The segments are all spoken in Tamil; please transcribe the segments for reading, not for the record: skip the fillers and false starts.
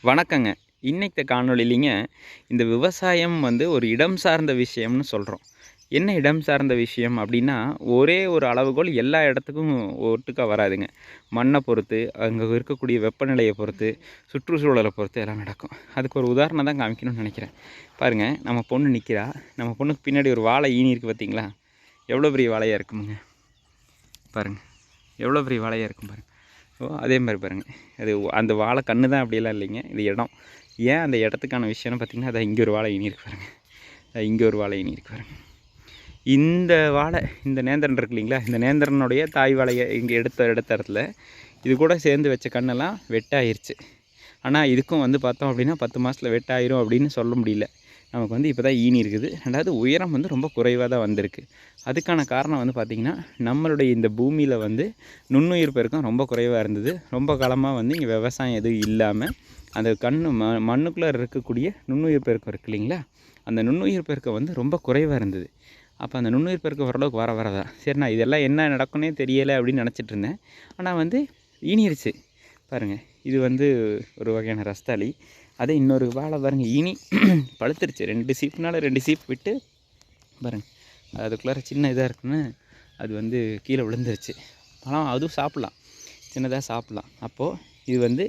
வணக்கங்க. இன்னைக்கு காணொளிலிங்க இந்த விவசாயம் வந்து ஒரு இடம் சார்ந்த விஷயம்னு சொல்கிறோம். என்ன இடம் சார்ந்த விஷயம் அப்படின்னா, ஒரே ஒரு அளவுகோல் எல்லா இடத்துக்கும் ஒட்டுக்கா வராதுங்க. மண்ணை பொறுத்து, அங்கே இருக்கக்கூடிய வெப்பநிலையை பொறுத்து, சுற்றுச்சூழலை பொறுத்து எல்லாம் நடக்கும். அதுக்கு ஒரு உதாரணம் தான் காமிக்கணும்னு நினைக்கிறேன். பாருங்கள், நம்ம பொண்ணு நிற்கிறா. நம்ம பொண்ணுக்கு பின்னாடி ஒரு வாழை ஈனி இருக்குது பார்த்தீங்களா? எவ்வளோ பெரிய வாழையாக இருக்குமுங்க பாருங்கள். எவ்வளோ பெரிய வாழையாக இருக்கும் பாருங்கள். அதே மாதிரி பாருங்கள், அது அந்த வாழை கன்று தான் அப்படியெல்லாம் இல்லைங்க, இது இடம். ஏன் அந்த இடத்துக்கான விஷயம்னு பார்த்திங்கன்னா, அதை இங்கே ஒரு வாழை இனி இருக்கு பாருங்கள், இங்கே ஒரு வாழை இனி இருக்கு பாருங்கள். இந்த வாழை, இந்த நேந்திரன் இருக்கு இல்லைங்களா, இந்த நேந்திரனுடைய தாய் வாழையை இங்கே எடுத்த இடத்துல இது கூட சேர்ந்து வச்ச கண்ணெல்லாம் வெட்டாயிருச்சு. ஆனால் இதுக்கும் வந்து பார்த்தோம் அப்படின்னா 10 மாதத்தில் வெட்டாயிரும் அப்படின்னு சொல்ல முடியல. நமக்கு வந்து இப்போ தான் ஈனி இருக்குது. ரெண்டாவது உயரம் வந்து ரொம்ப குறைவாக தான் வந்திருக்கு. அதுக்கான காரணம் வந்து பார்த்திங்கன்னா, நம்மளுடைய இந்த பூமியில் வந்து நுண்ணுயிர் பெருக்கம் ரொம்ப குறைவாக இருந்தது. ரொம்ப காலமாக வந்து இங்கே விவசாயம் எதுவும் இல்லாமல் அந்த மண்ணுக்குள்ளே இருக்கக்கூடிய நுண்ணுயிர் பெருக்கம் இருக்குது இல்லைங்களா, அந்த நுண்ணுயிர் பெருக்கம் வந்து ரொம்ப குறைவாக இருந்தது. அப்போ அந்த நுண்ணுயிர் பெருக்கம் ஓரளவுக்கு வரதான் சரி, நான் இதெல்லாம் என்ன நடக்குன்னே தெரியலை அப்படின்னு நினச்சிட்டு இருந்தேன். ஆனால் வந்து ஈனிருச்சு பாருங்கள். இது வந்து ஒரு வகையான ரஸ்தாளி. அதே இன்னொரு வாழை பாருங்கள், ஈனி பழுத்துருச்சு. 2 சீப்புனால 2 சீப் விட்டு பாருங்கள், அதுக்குள்ளார சின்ன இதாக இருக்குன்னு அது வந்து கீழே விழுந்துருச்சு. பழம் அதுவும் சாப்பிட்லாம், சின்னதாக சாப்பிட்லாம். அப்போது இது வந்து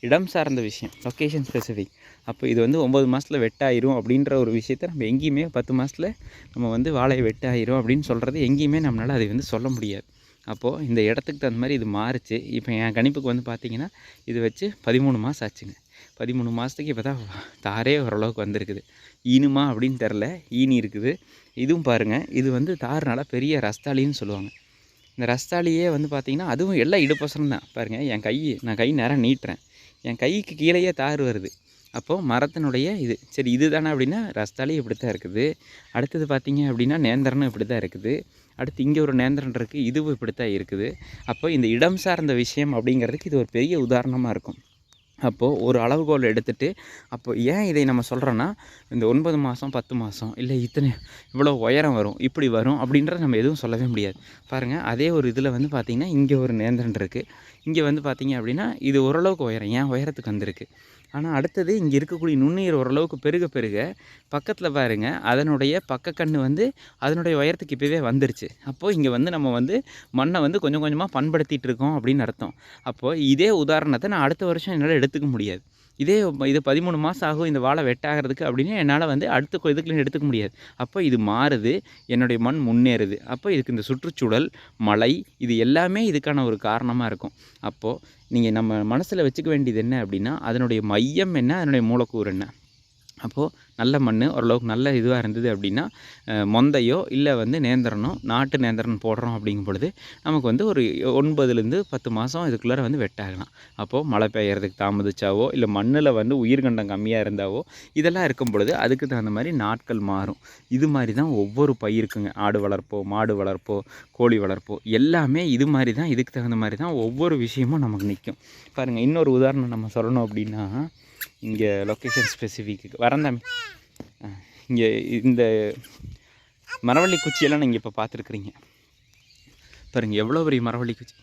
இடம் சார்ந்த விஷயம், லொக்கேஷன் ஸ்பெசிஃபிக். அப்போ இது வந்து 9 மாதத்தில் வெட்டாயிரும் அப்படின்ற ஒரு விஷயத்தை நம்ம எங்கேயுமே 10 மாதத்தில் நம்ம வந்து வாழையை வெட்டாயிரும் அப்படின்னு சொல்கிறது எங்கேயுமே நம்மளால் அதை வந்து சொல்ல முடியாது. அப்போது இந்த இடத்துக்கு தகுந்த மாதிரி இது மாறுச்சு. இப்போ என் கணிப்புக்கு வந்து பார்த்திங்கன்னா, இது வச்சு 13 மாதம் ஆச்சுங்க. 13 மாதத்துக்கு இப்போ தான் தாரே ஓரளவுக்கு வந்திருக்குது. ஈனுமா அப்படின்னு தெரில, ஈனி இருக்குது. இதுவும் பாருங்கள், இது வந்து தார்னால பெரிய ரஸ்தாளின்னு சொல்லுவாங்க. இந்த ரஸ்தாளியே வந்து பார்த்திங்கன்னா, அதுவும் எல்லாம் இடுப்பசரம் தான். பாருங்கள், நான் கை நேரம் நீட்டுறேன், என் கைக்கு கீழேயே தார் வருது. அப்போது மரத்தினுடைய இது சரி இது தானே அப்படின்னா, ரஸ்தாளி இப்படி தான் இருக்குது. அடுத்தது பார்த்திங்க அப்படின்னா நேந்திரனும் இப்படி தான் இருக்குது. அடுத்து இங்கே ஒரு நேந்திரன் இருக்குது, இதுவும் இப்படி தான் இருக்குது. அப்போ இந்த இடம் சார்ந்த விஷயம் அப்படிங்கிறதுக்கு இது ஒரு பெரிய உதாரணமாக இருக்கும். அப்போது ஒரு அளவுகோல் எடுத்துகிட்டு, அப்போ ஏன் இதை நம்ம சொல்கிறோன்னா, இந்த 9 மாதம் 10 மாதம் இல்லை இவ்வளோ உயரம் வரும், இப்படி வரும் அப்படின்றத நம்ம எதுவும் சொல்லவே முடியாது. பாருங்கள், அதே ஒரு இதில் வந்து பார்த்திங்கன்னா, இங்கே ஒரு நேந்திரன் இருக்குது. இங்கே வந்து பார்த்திங்க அப்படின்னா, இது ஓரளவுக்கு உயரம், ஏன் உயரத்துக்கு வந்திருக்கு. ஆனால் அடுத்தது இங்கே இருக்கக்கூடிய நுண்ணுயிர் ஓரளவுக்கு பெருக பெருக பக்கத்தில் பாருங்கள், அதனுடைய பக்கக்கன்று வந்து அதனுடைய உயரத்துக்கு இப்போவே வந்துருச்சு. அப்போது இங்கே வந்து நம்ம வந்து மண்ணை வந்து கொஞ்சம் கொஞ்சமாக பண்படுத்திகிட்டு இருக்கோம் அப்படின்னு அர்த்தம். அப்போது இதே உதாரணத்தை நான் அடுத்த வருஷம் என்னால் எடுத்துக்க முடியாது. இது 13 மாதம் ஆகும் இந்த வாழை வெட்டாகிறதுக்கு அப்படின்னு என்னால் வந்து அடுத்த இதுக்குள்ள எடுத்துக்க முடியாது. அப்போ இது மாறுது, என்னுடைய மண் முன்னேறுது. அப்போ இதுக்கு இந்த சுற்றுச்சூழல், மழை, இது எல்லாமே இதுக்கான ஒரு காரணமாக இருக்கும். அப்போது நீங்கள் நம்ம மனசில் வச்சுக்க வேண்டியது என்ன அப்படின்னா, அதனுடைய மையம் என்ன, அதனுடைய மூலக்கூறு என்ன. அப்போது நல்ல மண், ஓரளவுக்கு நல்ல இதுவாக இருந்தது அப்படின்னா, மொந்தையோ இல்லை வந்து நேந்திரனோ, நாட்டு நேந்திரன் போடுறோம் அப்படிங்கும் பொழுது நமக்கு வந்து ஒரு 9லேருந்து 10 மாதம் இதுக்குள்ளார வந்து வெட்டாகலாம். அப்போது மழை பெய்யறதுக்கு தாமதிச்சாவோ, இல்லை மண்ணில் வந்து உயிர்கண்டம் கம்மியாக இருந்தாவோ, இதெல்லாம் இருக்கும் பொழுது அதுக்கு தகுந்த மாதிரி நாட்கள் மாறும். இது மாதிரி தான் ஒவ்வொரு பயிருக்குங்க. ஆடு வளர்ப்போ, மாடு வளர்ப்போ, கோழி வளர்ப்போ, எல்லாமே இது மாதிரி தான், இதுக்கு தகுந்த மாதிரி தான் ஒவ்வொரு விஷயமும் நமக்கு நிற்கும். பாருங்கள், இன்னொரு உதாரணம் நம்ம சொல்லணும் அப்படின்னா, இங்கே லொக்கேஷன் ஸ்பெசிஃபிக்கு வரந்தாமே, இங்கே இந்த மரவள்ளி குச்சியெல்லாம் நீங்கள் இப்போ பார்த்துருக்குறீங்க பாருங்கள், எவ்வளோ பெரிய மரவள்ளி குச்சி.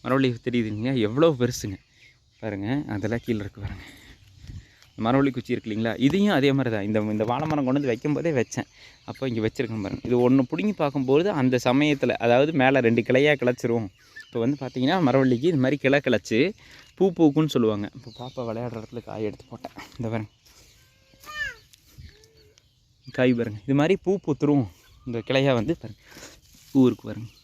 மரவள்ளி தெரியுதுங்க, எவ்வளோ பெருசுங்க பாருங்கள். அதெல்லாம் கீழே இருக்குது பாருங்கள், மரவள்ளி குச்சி இருக்கு இல்லைங்களா, இதையும் அதே மாதிரி தான் இந்த வாழை மரம் கொண்டு வந்து வைக்கும் போதே வச்சேன். அப்போ இங்கே வச்சுருக்கேன் பாருங்கள். இது ஒன்று பிடுங்கி பார்க்கும்போது அந்த சமயத்தில், அதாவது மேலே 2 கிளையாக கிளச்சிரும். இப்போ வந்து பார்த்திங்கன்னா, மரவள்ளிக்கு இது மாதிரி கிளை கிளச்சி பூ பூக்குன்னு சொல்லுவாங்க. இப்போ பாப்பா விளையாடுற இடத்துல காய் எடுத்து போட்டேன். இந்த பாருங்க, காய் பாருங்கள், இது மாதிரி பூ பூத்துரும். இந்த கிளையாக வந்து பாருங்கள், பூ இருக்கு பாருங்கள்,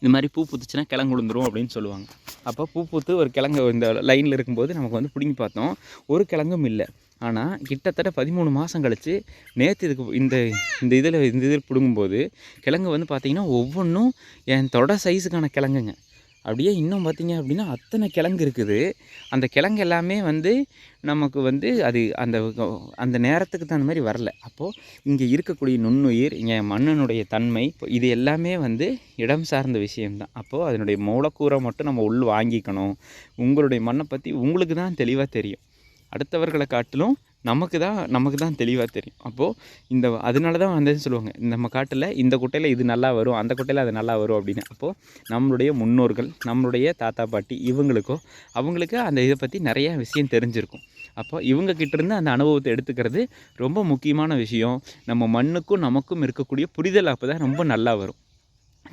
இது மாதிரி பூ பூத்துச்சுன்னா கிழங்கு விழுந்துரும் அப்படின்னு சொல்லுவாங்க. அப்போ பூ பூத்து ஒரு கிழங்கு இந்த லைனில் இருக்கும்போது நமக்கு வந்து பிடுங்கி பார்த்தோம், ஒரு கிழங்கும் இல்லை. ஆனால் கிட்டத்தட்ட 13 மாதம் கழித்து நேற்று இதுக்கு இந்த இதில் பிடுங்கும்போது கிழங்கு வந்து பார்த்திங்கன்னா, ஒவ்வொன்றும் என் தொட சைஸுக்கான கிழங்குங்க. அப்படியே இன்னும் பார்த்திங்க அப்படின்னா அத்தனை கிழங்கு இருக்குது. அந்த கிழங்கு எல்லாமே வந்து நமக்கு வந்து அது அந்த நேரத்துக்கு தகுந்த மாதிரி வரல. அப்போது இங்கே இருக்கக்கூடிய நுண்ணுயிர், இங்கே மண்ணினுடைய தன்மை, இது எல்லாமே வந்து இடம் சார்ந்த விஷயம்தான். அப்போது அதனுடைய மூலக்கூறை மட்டும் நம்ம வாங்கிக்கணும். உங்களுடைய மண்ணை பற்றி உங்களுக்கு தான் தெளிவாக தெரியும். அடுத்தவர்களை காட்டிலும் நமக்கு தான் தெளிவாக தெரியும். அப்போது அதனால தான் வந்து சொல்லுவாங்க, நம்ம காட்டில் இந்த குட்டையில் இது நல்லா வரும், அந்த குட்டையில் அது நல்லா வரும் அப்படின்னு. அப்போது நம்மளுடைய முன்னோர்கள், நம்மளுடைய தாத்தா பாட்டி அவங்களுக்கு அந்த இதை பற்றி நிறையா விஷயம் தெரிஞ்சிருக்கும். அப்போ இவங்கக்கிட்டேருந்து அந்த அனுபவத்தை எடுத்துக்கிறது ரொம்ப முக்கியமான விஷயம். நம்ம மண்ணுக்கும் நமக்கும் இருக்கக்கூடிய புரிதல் அப்போ தான் ரொம்ப நல்லா வரும்.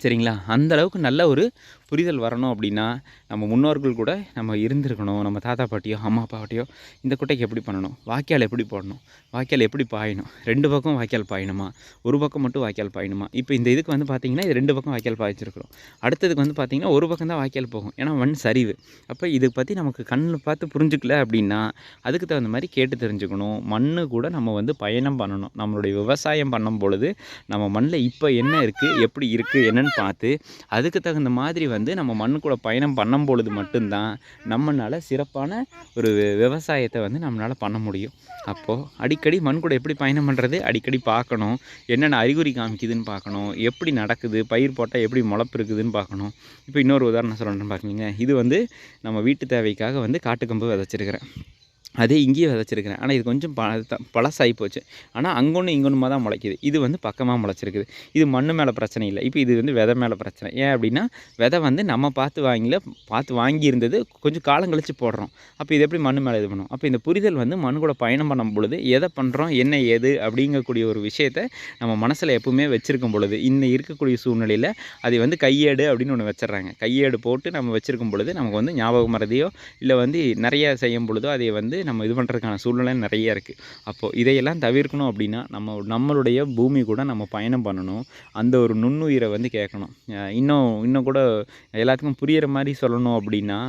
சரிங்களா? அந்த அளவுக்கு நல்ல ஒரு புரிதல் வரணும் அப்படின்னா, நம்ம முன்னோர்கள் கூட நம்ம இருந்திருக்கணும். நம்ம தாத்தா பாட்டியோ, அம்மா அப்பாவட்டையோ இந்த குட்டைக்கு எப்படி பண்ணணும்? வாய்க்கால் எப்படி போடணும்? வாய்க்கால் எப்படி பாயணும்? 2 பக்கம் வாய்க்கால் பாயணுமா? ஒரு பக்கம் மட்டும் வாய்க்கால் பாயணுமா? இப்போ இந்த இதுக்கு வந்து பார்த்திங்கன்னா, இது 2 பக்கம் வாய்க்கால் பாய்ச்சிருக்கிறோம். அடுத்ததுக்கு வந்து பார்த்திங்கன்னா, ஒரு பக்கம் தான் வாய்க்கால் போகும். ஏன்னா மண் சரிவு. அப்போ இதை பற்றி நமக்கு கண்ணில் பார்த்து புரிஞ்சுக்கல அப்படின்னா, அதுக்கு தகுந்த மாதிரி கேட்டு தெரிஞ்சுக்கணும். மண்ணு கூட நம்ம வந்து பயணம் பண்ணணும். நம்மளுடைய விவசாயம் பண்ணும் பொழுது, நம்ம மண்ணில் இப்போ என்ன இருக்குது? எப்படி இருக்குது? என்னன்னு பார்த்து, அதுக்கு தகுந்த மாதிரி வந்து நம்ம மண்ணு கூட பயணம் பண்ணும் பொழுது மட்டும்தான் நம்மளால் சிறப்பான ஒரு விவசாயத்தை வந்து நம்மளால் பண்ண முடியும். அப்போது அடிக்கடி மண் கூட எப்படி பயணம் பண்ணுறது? அடிக்கடி பார்க்கணும். என்னென்ன அறிகுறி காமிக்குதுன்னு பார்க்கணும். எப்படி நடக்குது? பயிர் போட்டால் எப்படி முளைப்பு இருக்குதுன்னு பார்க்கணும். இப்போ இன்னொரு உதாரணம் சொல்கிறேன்னு பார்க்குறீங்க. இது வந்து நம்ம வீட்டு தேவைக்காக வந்து காட்டுக்கம்பு விதைச்சிருக்கிறேன். அதே இங்கேயும் விதைச்சிருக்கிறேன். ஆனால் இது கொஞ்சம் பழசாகி போச்சு. ஆனால் அங்கொன்று இங்கொன்றுமா தான் முளைக்குது. இது வந்து பக்கமாக முளைச்சிருக்குது. இது மண் மேலே பிரச்சனை இல்லை. இப்போ இது வந்து விதை மேலே பிரச்சனை. ஏன் அப்படின்னா, விதை வந்து நம்ம பார்த்து வாங்கியிருந்தது கொஞ்சம் காலம் கழித்து போடுறோம். அப்போ இது எப்படி மண் மேலே இது பண்ணும்? அப்போ இந்த புரிதல் வந்து மண் கூட பயணம் பண்ணும் பொழுது எதை பண்ணுறோம், என்ன ஏது அப்படிங்கக்கூடிய ஒரு விஷயத்தை நம்ம மனசில் எப்பவுமே வச்சுருக்கும் பொழுது, இருக்கக்கூடிய சூழ்நிலையில் அதை வந்து கையேடு அப்படின்னு ஒன்று வச்சிடுறாங்க. கையேடு போட்டு நம்ம வச்சுருக்கும் பொழுது நமக்கு வந்து ஞாபகம் மறதியோ இல்லை வந்து நிறைய செய்யும் பொழுதோ அதை வந்து நம்ம இது பண்ணுறதுக்கான சூழ்நிலை நிறைய இருக்குது. அப்போது இதையெல்லாம் தவிர்க்கணும் அப்படின்னா நம்மளுடைய பூமி கூட நம்ம பயணம் பண்ணணும். அந்த ஒரு நுண்ணுயிரை வந்து கேட்கணும். இன்னும் கூட எல்லாத்துக்கும் புரிகிற மாதிரி சொல்லணும் அப்படின்னா,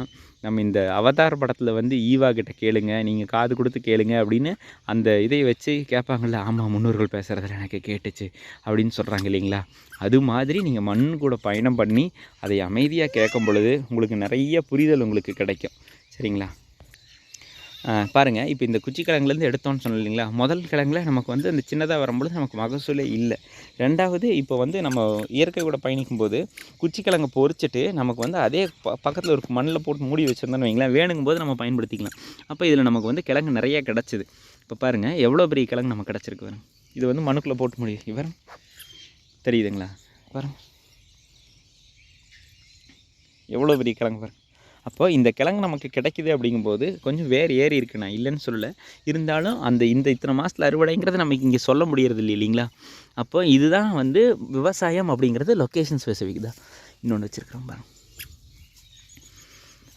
நம்ம இந்த அவதார் படத்தில் வந்து ஈவா கிட்ட கேளுங்க, நீங்கள் காது கொடுத்து கேளுங்க அப்படின்னு அந்த இதை வச்சு கேட்பாங்கள்ல, ஆமாம் முன்னோர்கள் பேசுகிறதுல எனக்கு கேட்டுச்சு அப்படின்னு சொல்கிறாங்க இல்லைங்களா? அது மாதிரி நீங்கள் மண் கூட பயணம் பண்ணி அதை அமைதியாக கேட்கும் பொழுது உங்களுக்கு நிறைய புரிதல் உங்களுக்கு கிடைக்கும். சரிங்களா? பாருங்கள், இப்போ இந்த குச்சி கிழங்குலேருந்து எடுத்தோன்னு சொன்னோம் இல்லைங்களா? முதல் கிழங்குல நமக்கு வந்து அந்த சின்னதாக வரும்பொழுது நமக்கு மகசூலே இல்லை. 2வது இப்போ வந்து நம்ம இயற்கை கூட பயணிக்கும்போது குச்சி கிழங்கு பொறிச்சிட்டு நமக்கு வந்து அதே பக்கத்தில் ஒரு மண்ணில் போட்டு மூடி வச்சுருந்தோன்னு வைங்களேன், வேணுங்கும்போது நம்ம பயன்படுத்திக்கலாம். அப்போ இதில் நமக்கு வந்து கிழங்கு நிறையா கிடச்சிது. இப்போ பாருங்கள் எவ்வளோ பெரிய கிழங்கு நமக்கு கிடச்சிருக்கு பாருங்க. இது வந்து மண்ணுக்குள்ளே போட்டு முடியும். இவர் தெரியுதுங்களா? பாருங்க எவ்வளோ பெரிய கிழங்கு பாருங்க. அப்போ இந்த கிழங்கு நமக்கு கிடைக்குது அப்படிங்கும்போது கொஞ்சம் வேறு ஏறி இருக்குது, நான் இல்லைன்னு சொல்லலை. இருந்தாலும் இந்த இத்தனை மாதத்தில் அறுவடைங்கிறது நமக்கு இங்கே சொல்ல முடியறது இல்லைங்களா? அப்போ இதுதான் வந்து விவசாயம் அப்படிங்கிறது லொக்கேஷன் ஸ்பெசிஃபிக் தான். இன்னொன்று வச்சுருக்கிறோம் பாருங்க.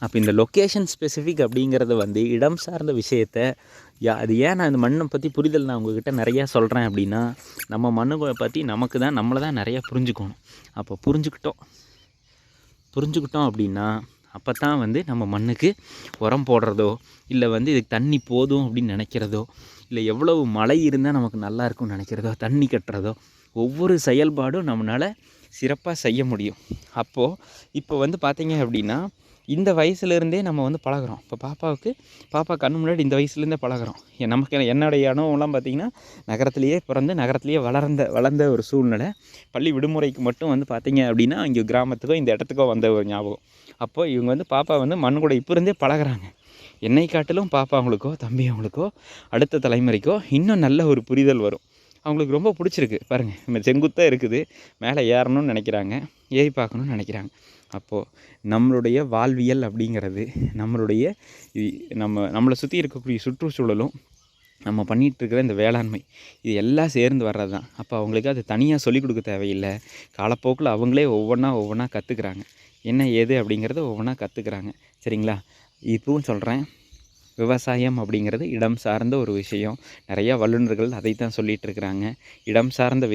அப்போ இந்த லொக்கேஷன் ஸ்பெசிஃபிக் அப்படிங்கிறது வந்து இடம் சார்ந்த விஷயத்தை அது ஏன் நான் இந்த மண்ணை பற்றி புரிதல் நான் உங்கள்கிட்ட நிறையா சொல்கிறேன் அப்படின்னா, நம்ம மண்ணை பற்றி நம்மளை தான் நிறையா புரிஞ்சுக்கணும். அப்போ புரிஞ்சுக்கிட்டோம் அப்படின்னா அப்போ தான் வந்து நம்ம மண்ணுக்கு உரம் போடுறதோ இல்லை வந்து இதுக்கு தண்ணி போதும் அப்படின்னு நினைக்கிறதோ இல்லை எவ்வளவு மழை இருந்தால் நமக்கு நல்லா இருக்கும்னு நினைக்கிறதோ தண்ணி கட்டுறதோ ஒவ்வொரு செயல்பாடும் நம்மளால் சிறப்பாக செய்ய முடியும். அப்போது இப்போ வந்து பார்த்திங்க அப்படின்னா இந்த வயசுலேருந்தே நம்ம வந்து பழகிறோம். இப்போ பாப்பா கண்ணு முன்னாடி இந்த வயசுலேருந்தே பழகிறோம். என்னுடைய அனுபவம்லாம் பார்த்திங்கன்னா நகரத்துலேயே பிறந்து நகரத்துலேயே வளர்ந்த ஒரு சூழ்நிலை. பள்ளி விடுமுறைக்கு மட்டும் வந்து பார்த்திங்க அப்படின்னா இங்கே கிராமத்துக்கோ இந்த இடத்துக்கோ வந்த ஒரு ஞாபகம். அப்போது இவங்க வந்து பாப்பா வந்து மண் கூட இப்போ இருந்தே பழகிறாங்க. என்னை காட்டிலும் பாப்பா அவங்களுக்கோ தம்பி அவங்களுக்கோ அடுத்த தலைமுறைக்கோ இன்னும் நல்ல ஒரு புரிதல் வரும். அவங்களுக்கு ரொம்ப பிடிச்சிருக்கு. பாருங்கள், நம்ம செங்குத்தாக இருக்குது, மேலே ஏறணும்னு நினைக்கிறாங்க, ஏறி பார்க்கணுன்னு நினைக்கிறாங்க. அப்போது நம்மளுடைய வாழ்வியல் அப்படிங்கிறது நம்மளை சுற்றி இருக்கக்கூடிய சுற்றுச்சூழலும் நம்ம பண்ணிகிட்ருக்கிற இந்த வேளாண்மை இது எல்லாம் சேர்ந்து வர்றது தான். அப்போ அவங்களுக்கு அது தனியாக சொல்லிக் கொடுக்க தேவையில்லை. காலப்போக்கில் அவங்களே ஒவ்வொன்றா கற்றுக்குறாங்க. என்ன ஏது அப்படிங்கிறத ஒவ்வொன்றா கற்றுக்குறாங்க. சரிங்களா? இப்பவும் சொல்கிறேன், விவசாயம் அப்படிங்கிறது இடம் சார்ந்த ஒரு விஷயம். நிறையா வல்லுநர்கள் அதை தான் சொல்லிகிட்டு இருக்கிறாங்க. இடம் சார்ந்த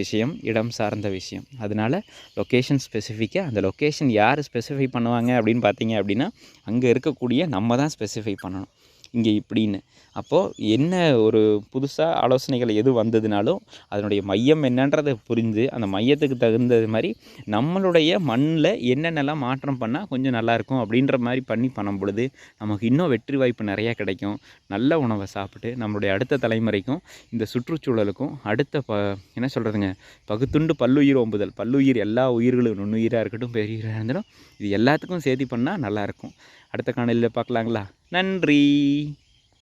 விஷயம். அதனால் லொக்கேஷன் ஸ்பெசிஃபிக்காக அந்த லொக்கேஷன் யார் ஸ்பெசிஃபை பண்ணுவாங்க அப்படின்னு பார்த்தீங்க அப்படின்னா, அங்கே இருக்கக்கூடிய நம்ம தான் ஸ்பெசிஃபை பண்ணணும் இங்கே இப்படின்னு. அப்போது என்ன ஒரு புதுசாக ஆலோசனைகள் எது வந்ததுனாலும் அதனுடைய மையம் என்னன்றதை புரிந்து அந்த மையத்துக்கு தகுந்தது மாதிரி நம்மளுடைய மண்ணில் என்னென்னலாம் மாற்றம் பண்ணால் கொஞ்சம் நல்லாயிருக்கும் அப்படின்ற மாதிரி பண்ணும் பொழுது நமக்கு இன்னும் வெற்றி வாய்ப்பு நிறையா கிடைக்கும். நல்ல உணவை சாப்பிட்டு நம்மளுடைய அடுத்த தலைமுறைக்கும் இந்த சுற்றுச்சூழலுக்கும் என்ன சொல்கிறதுங்க, பகுத்துண்டு பல்லுயிர் ஓம்புதல். பல்லுயிர் எல்லா உயிர்களும் நுண்ணுயிராக இருக்கட்டும் பெரியுயிராக இருந்தாலும் இது எல்லாத்துக்கும் சேர்த்து பண்ணால் நல்லாயிருக்கும். அடுத்த காணொலியில் பார்க்கலாங்களா? நன்றி.